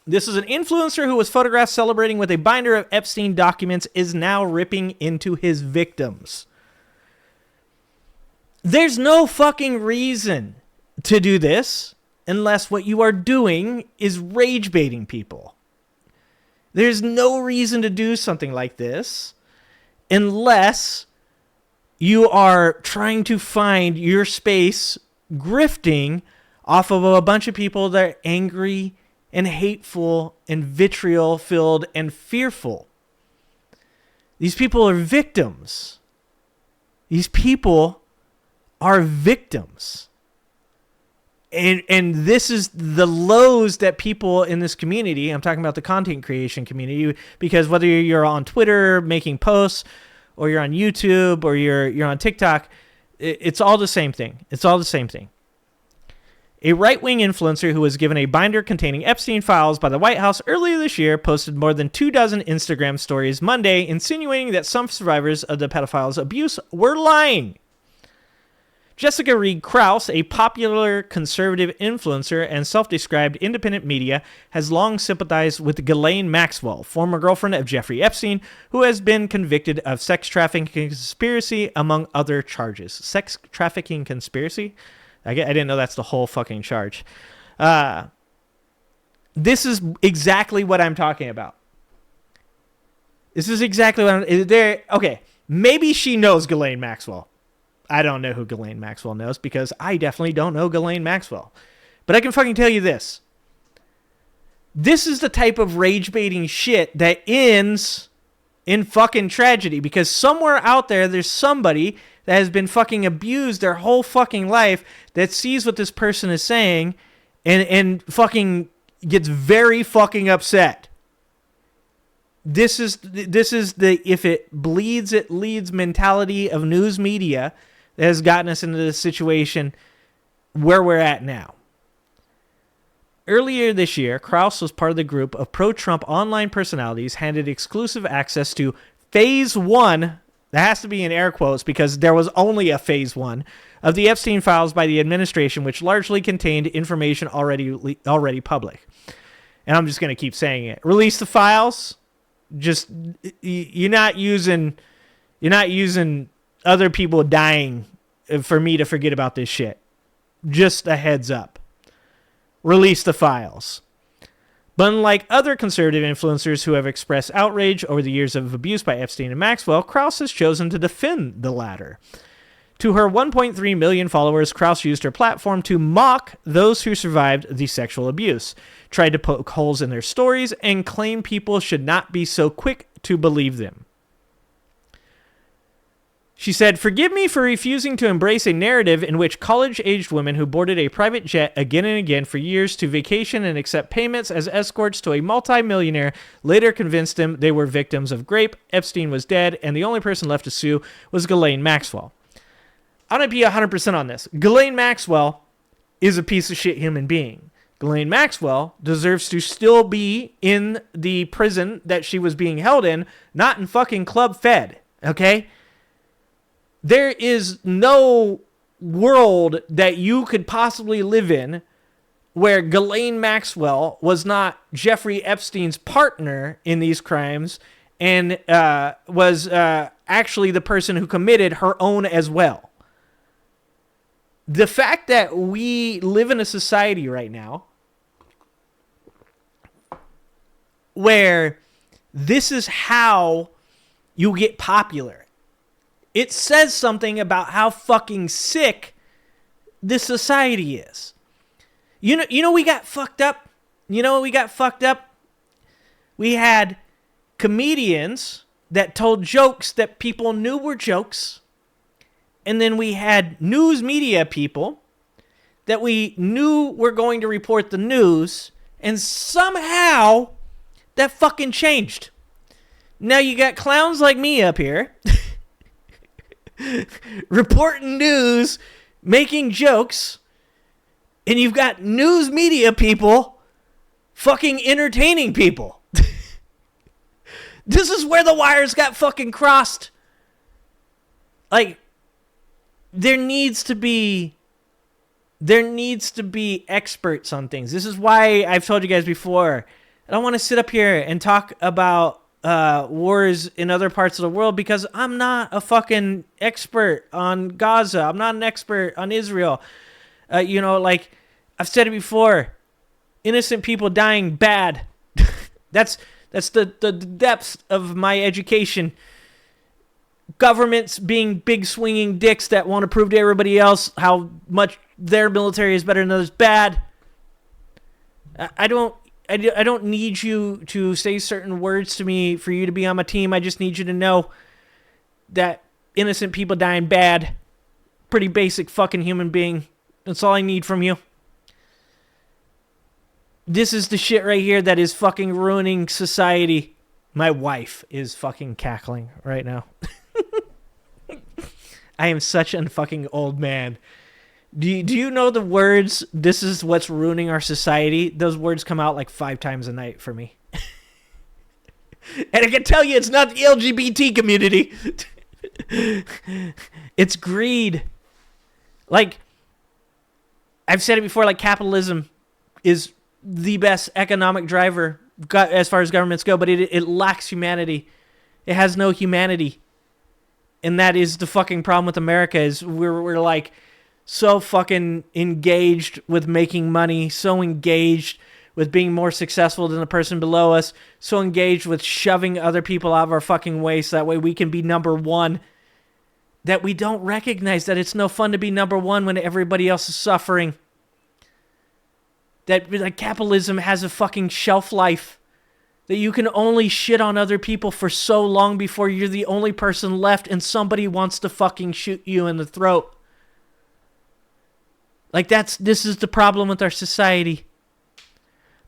This is an influencer who was photographed celebrating with a binder of Epstein documents is now ripping into his victims. There's no fucking reason to do this unless what you are doing is rage baiting people. There's no reason to do something like this unless you are trying to find your space grifting off of a bunch of people that are angry and hateful and vitriol filled and fearful. These people are victims. These people are victims. And this is the lows that people in this community, I'm talking about the content creation community, because whether you're on Twitter making posts or you're on YouTube or you're on TikTok, it's all the same thing. It's all the same thing. A right-wing influencer who was given a binder containing Epstein Files by the White House earlier this year posted more than 24 Instagram stories Monday, insinuating that some survivors of the pedophile's abuse were lying. Jessica Reed Kraus, a popular conservative influencer and self-described independent media, has long sympathized with Ghislaine Maxwell, former girlfriend of Jeffrey Epstein, who has been convicted of sex trafficking conspiracy, among other charges. Sex trafficking conspiracy? I didn't know that's the whole fucking charge. This is exactly what I'm talking about. This is exactly what I'm... Okay, maybe she knows Ghislaine Maxwell. I don't know who Ghislaine Maxwell knows because I definitely don't know Ghislaine Maxwell. But I can fucking tell you this. This is the type of rage-baiting shit that ends in fucking tragedy because somewhere out there, there's somebody that has been fucking abused their whole fucking life that sees what this person is saying and fucking gets very fucking upset. This is the if it bleeds, it leads mentality of news media that has gotten us into the situation where we're at now. Earlier this year, Kraus was part of the group of pro-Trump online personalities handed exclusive access to Phase 1, that has to be in air quotes because there was only a Phase 1, of the Epstein Files by the administration, which largely contained information already public. And I'm just going to keep saying it. Release the files. Just, you're not using other people dying for me to forget about this shit. Just a heads up. Release the files. But unlike other conservative influencers who have expressed outrage over the years of abuse by Epstein and Maxwell, Kraus has chosen to defend the latter. To her 1.3 million followers, Kraus used her platform to mock those who survived the sexual abuse, tried to poke holes in their stories, and claim people should not be so quick to believe them. She said, "Forgive me for refusing to embrace a narrative in which college-aged women who boarded a private jet again and again for years to vacation and accept payments as escorts to a multi-millionaire later convinced them they were victims of rape. Epstein was dead, and the only person left to sue was Ghislaine Maxwell." I'm going to be 100% on this. Ghislaine Maxwell is a piece of shit human being. Ghislaine Maxwell deserves to still be in the prison that she was being held in, not in fucking Club Fed, okay? There is no world that you could possibly live in where Ghislaine Maxwell was not Jeffrey Epstein's partner in these crimes and was actually the person who committed her own as well. The fact that we live in a society right now where this is how you get popular, it says something about how fucking sick this society is. You know we got fucked up? You know what we got fucked up? We had comedians that told jokes that people knew were jokes. And then we had news media people that we knew were going to report the news. And somehow that fucking changed. Now you got clowns like me up here reporting news, making jokes. And you've got news media people fucking entertaining people. This is where the wires got fucking crossed. Like, there needs to be experts on things. This is why I've told you guys before I don't want to sit up here and talk about wars in other parts of the world because I'm not a fucking expert on Gaza. I'm not an expert on Israel. Like I've said it before, innocent people dying bad. That's the depths of my education. Governments being big swinging dicks that want to prove to everybody else how much their military is better than others. Bad. I don't need you to say certain words to me for you to be on my team. I just need you to know that innocent people dying bad. Pretty basic fucking human being. That's all I need from you. This is the shit right here that is fucking ruining society. My wife is fucking cackling right now. I am such a fucking old man. Do you know the words, this is what's ruining our society? Those words come out like 5 times a night for me. And I can tell you it's not the LGBT community. It's greed. Like, I've said it before, like capitalism is the best economic driver as far as governments go, but it lacks humanity. It has no humanity. And that is the fucking problem with America is we're like so fucking engaged with making money, so engaged with being more successful than the person below us, so engaged with shoving other people out of our fucking way so that way we can be number one, that we don't recognize that it's no fun to be number one when everybody else is suffering. That like, capitalism has a fucking shelf life. That you can only shit on other people for so long before you're the only person left and somebody wants to fucking shoot you in the throat. Like this is the problem with our society.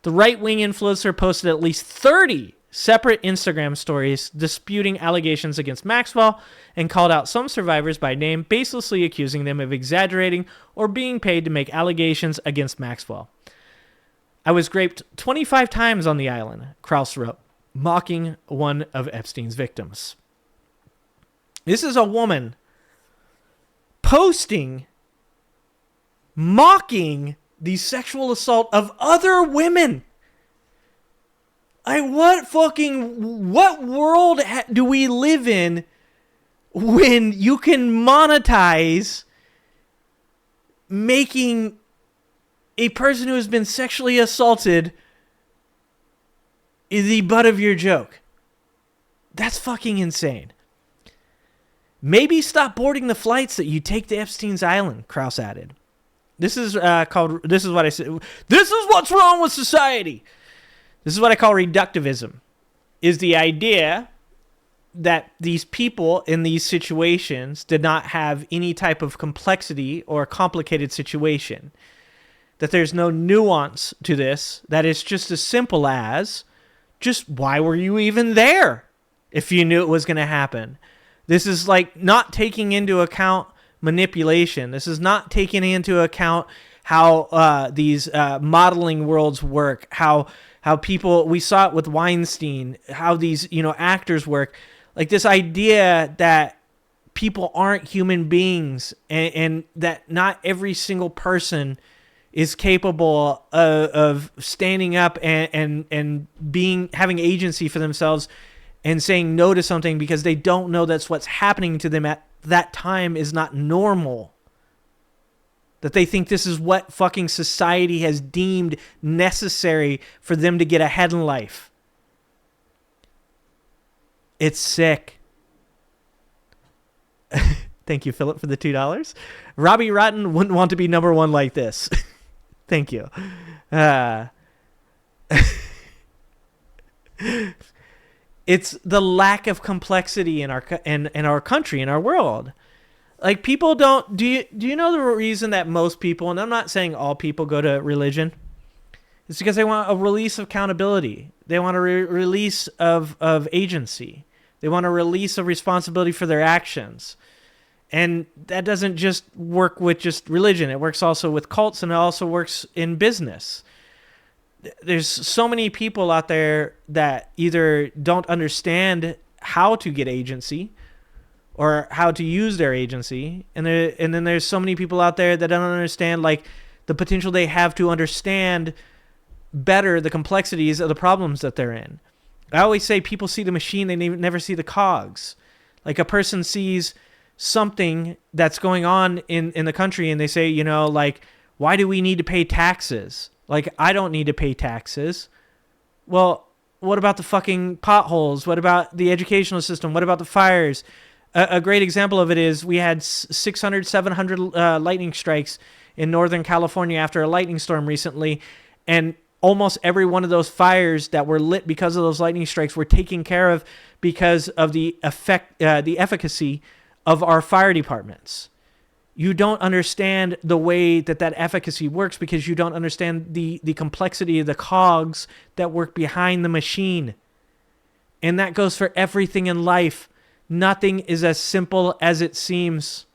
The right-wing influencer posted at least 30 separate Instagram stories disputing allegations against Maxwell and called out some survivors by name, baselessly accusing them of exaggerating or being paid to make allegations against Maxwell. I was raped 25 times on the island, Kraus wrote, mocking one of Epstein's victims. This is a woman posting, mocking the sexual assault of other women. What world do we live in when you can monetize making a person who has been sexually assaulted is the butt of your joke? That's fucking insane. Maybe stop boarding the flights that you take to Epstein's Island, Kraus added. This is what I said. This is what's wrong with society. This is what I call reductivism. Is the idea that these people in these situations did not have any type of complexity or complicated situation. That there's no nuance to this, that it's just as simple as, just why were you even there if you knew it was going to happen? This is like not taking into account manipulation. This is not taking into account how these modeling worlds work, how people, we saw it with Weinstein, how these actors work. Like this idea that people aren't human beings and that not every single person is capable of standing up and having agency for themselves and saying no to something because they don't know that's what's happening to them at that time is not normal. That they think this is what fucking society has deemed necessary for them to get ahead in life. It's sick. Thank you, Philip, for the $2. Robbie Rotten wouldn't want to be number one like this. Thank you. It's the lack of complexity in our country, in our world. Like people don't. Do you know the reason that most people, and I'm not saying all people, go to religion? It's because they want a release of accountability. They want a release of agency. They want a release of responsibility for their actions. And that doesn't just work with just religion. It works also with cults, and it also works in business. There's so many people out there that either don't understand how to get agency or how to use their agency. And then there's so many people out there that don't understand like the potential they have to understand better the complexities of the problems that they're in. I always say people see the machine, they never see the cogs. Like a person sees something that's going on in the country and they say, you know, like, why do we need to pay taxes? Like, I don't need to pay taxes. Well, what about the fucking potholes? What about the educational system? What about the fires? A great example of it is we had 600, 700 lightning strikes in Northern California after a lightning storm recently, and almost every one of those fires that were lit because of those lightning strikes were taken care of because of the efficacy of our fire departments. You don't understand the way that efficacy works because you don't understand the complexity of the cogs that work behind the machine. And that goes for everything in life. Nothing is as simple as it seems.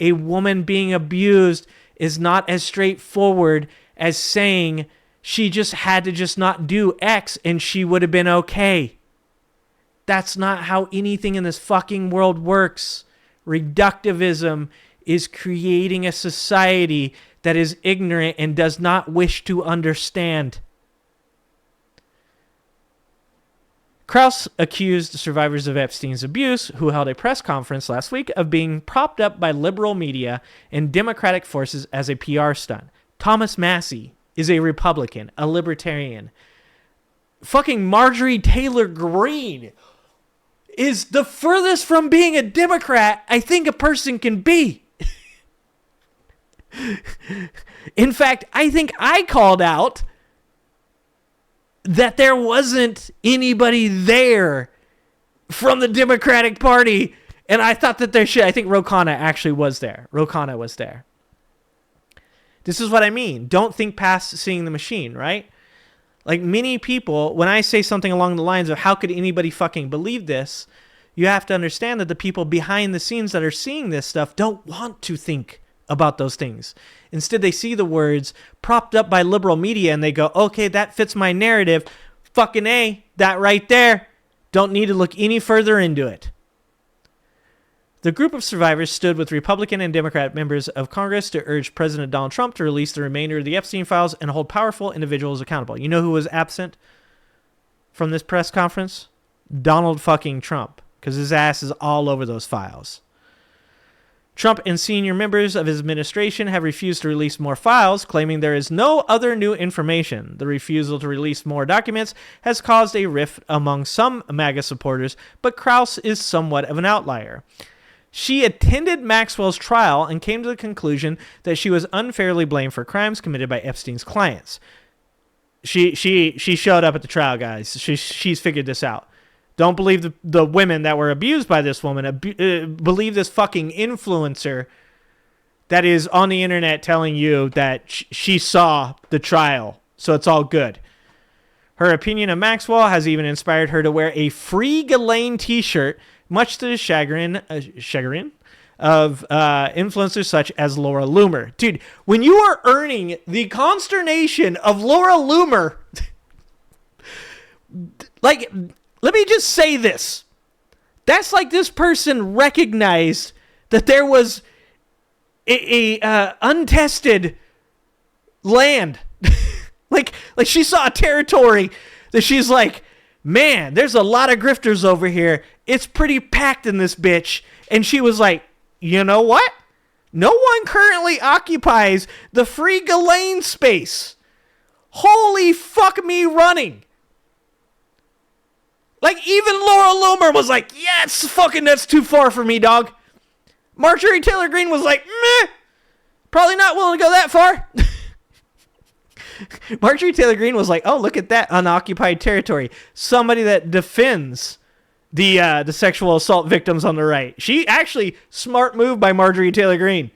A woman being abused is not as straightforward as saying she just had to just not do X and she would have been okay. That's not how anything in this fucking world works. Reductivism is creating a society that is ignorant and does not wish to understand. Kraus accused the survivors of Epstein's abuse, who held a press conference last week, of being propped up by liberal media and Democratic forces as a PR stunt. Thomas Massie is a Republican, a libertarian. Fucking Marjorie Taylor Greene is the furthest from being a Democrat I think a person can be. In fact, I think I called out that there wasn't anybody there from the Democratic Party, and I thought that there should. I think Ro Khanna actually was there. Ro Khanna was there. This is what I mean. Don't think past seeing the machine, right? Like many people, when I say something along the lines of how could anybody fucking believe this, you have to understand that the people behind the scenes that are seeing this stuff don't want to think about those things. Instead, they see the words propped up by liberal media and they go, okay, that fits my narrative. Fucking A, that right there. Don't need to look any further into it. The group of survivors stood with Republican and Democrat members of Congress to urge President Donald Trump to release the remainder of the Epstein Files and hold powerful individuals accountable. You know who was absent from this press conference? Donald fucking Trump, because his ass is all over those files. Trump and senior members of his administration have refused to release more files, claiming there is no other new information. The refusal to release more documents has caused a rift among some MAGA supporters, but Kraus is somewhat of an outlier. She attended Maxwell's trial and came to the conclusion that she was unfairly blamed for crimes committed by Epstein's clients. She showed up at the trial, guys. She's figured this out. Don't believe the women that were abused by this woman. Believe this fucking influencer that is on the internet telling you that she saw the trial, so it's all good. Her opinion of Maxwell has even inspired her to wear a Free Ghislaine t-shirt, much to the chagrin of influencers such as Laura Loomer. Dude, when you are earning the consternation of Laura Loomer, like, let me just say this. That's like this person recognized that there was a untested land. like she saw a territory that she's like, man, there's a lot of grifters over here. It's pretty packed in this bitch. And she was like, you know what? No one currently occupies the Free Ghislaine space. Holy fuck me running. Like, even Laura Loomer was like, yes, fucking that's too far for me, dog. Marjorie Taylor Greene was like, meh, probably not willing to go that far. Marjorie Taylor Greene was like, oh, look at that unoccupied territory. Somebody that defends the sexual assault victims on the right. She actually, smart move by Marjorie Taylor Greene.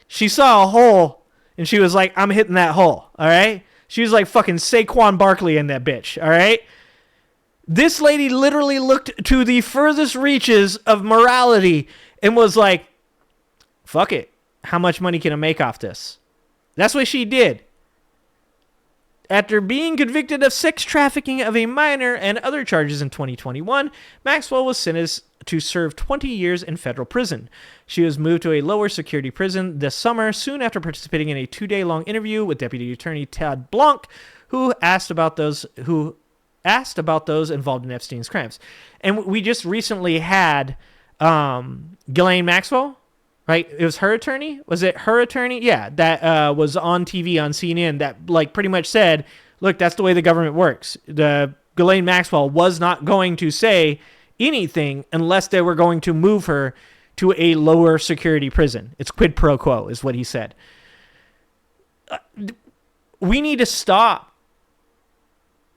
She saw a hole, and she was like, I'm hitting that hole, all right? She was like fucking Saquon Barkley in that bitch, all right? This lady literally looked to the furthest reaches of morality and was like, fuck it. How much money can I make off this? That's what she did. After being convicted of sex trafficking of a minor and other charges in 2021, Maxwell was sentenced to serve 20 years in federal prison. She was moved to a lower security prison this summer, soon after participating in a 2-day-long interview with Deputy Attorney Todd Blanc, who asked about those involved in Epstein's crimes. And we just recently had Ghislaine Maxwell, right? It was her attorney. Was it her attorney? Yeah, that was on TV on CNN that like pretty much said, look, that's the way the government works. The Ghislaine Maxwell was not going to say anything unless they were going to move her to a lower security prison. It's quid pro quo is what he said. We need to stop.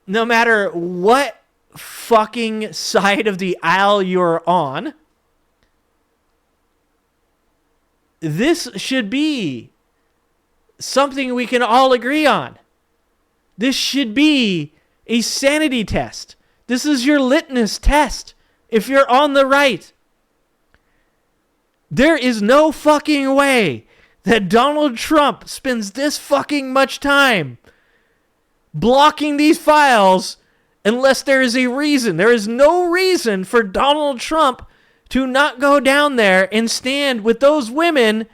No matter what fucking side of the aisle you're on, this should be something we can all agree on. This should be a sanity test. This is your litmus test if you're on the right. There is no fucking way that Donald Trump spends this fucking much time blocking these files unless there is a reason. There is no reason for Donald Trump to not go down there and stand with those women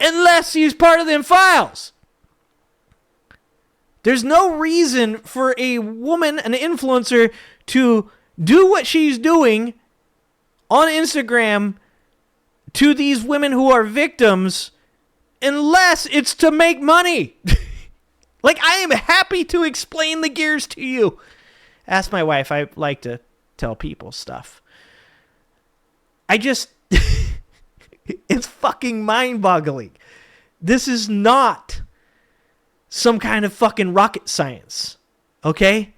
unless he's part of them files. There's no reason for a woman, an influencer, to do what she's doing on Instagram to these women who are victims unless it's to make money. Like, I am happy to explain the gears to you. Ask my wife. I like to tell people stuff. It's fucking mind-boggling. This is not some kind of fucking rocket science, okay?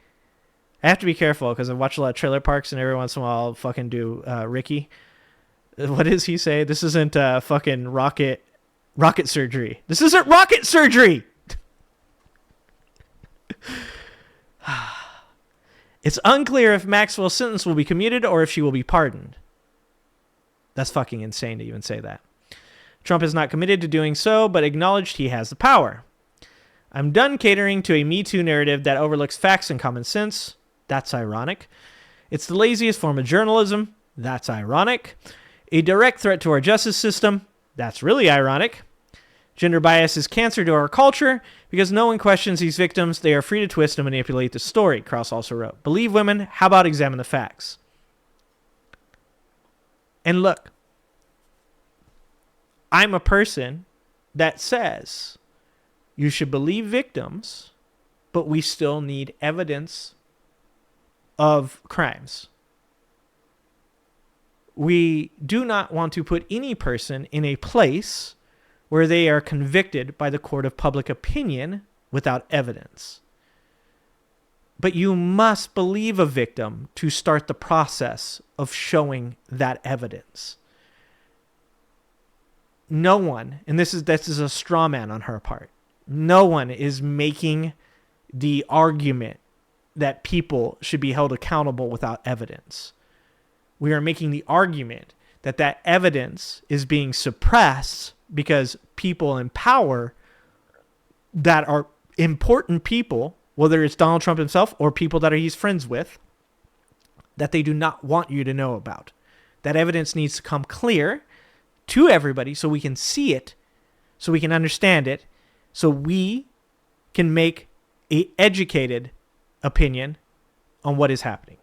I have to be careful because I watch a lot of trailer parks and every once in a while I'll fucking do Ricky. What does he say? This isn't fucking rocket surgery. This isn't rocket surgery! It's unclear if Maxwell's sentence will be commuted or if she will be pardoned. That's fucking insane to even say that. Trump is not committed to doing so, but acknowledged he has the power. I'm done catering to a Me Too narrative that overlooks facts and common sense. That's ironic. It's the laziest form of journalism. That's ironic. A direct threat to our justice system. That's really ironic. Gender bias is cancer to our culture because no one questions these victims. They are free to twist and manipulate the story, Kraus also wrote. Believe women. How about examine the facts? And look, I'm a person that says you should believe victims, but we still need evidence of crimes. We do not want to put any person in a place where they are convicted by the court of public opinion without evidence. But you must believe a victim to start the process of showing that evidence. No one, and this is a straw man on her part, no one is making the argument that people should be held accountable without evidence. We are making the argument that that evidence is being suppressed because people in power that are important people, whether it's Donald Trump himself or people that he's friends with, that they do not want you to know about. That evidence needs to come clear to everybody so we can see it, so we can understand it, so we can make an educated opinion on what is happening.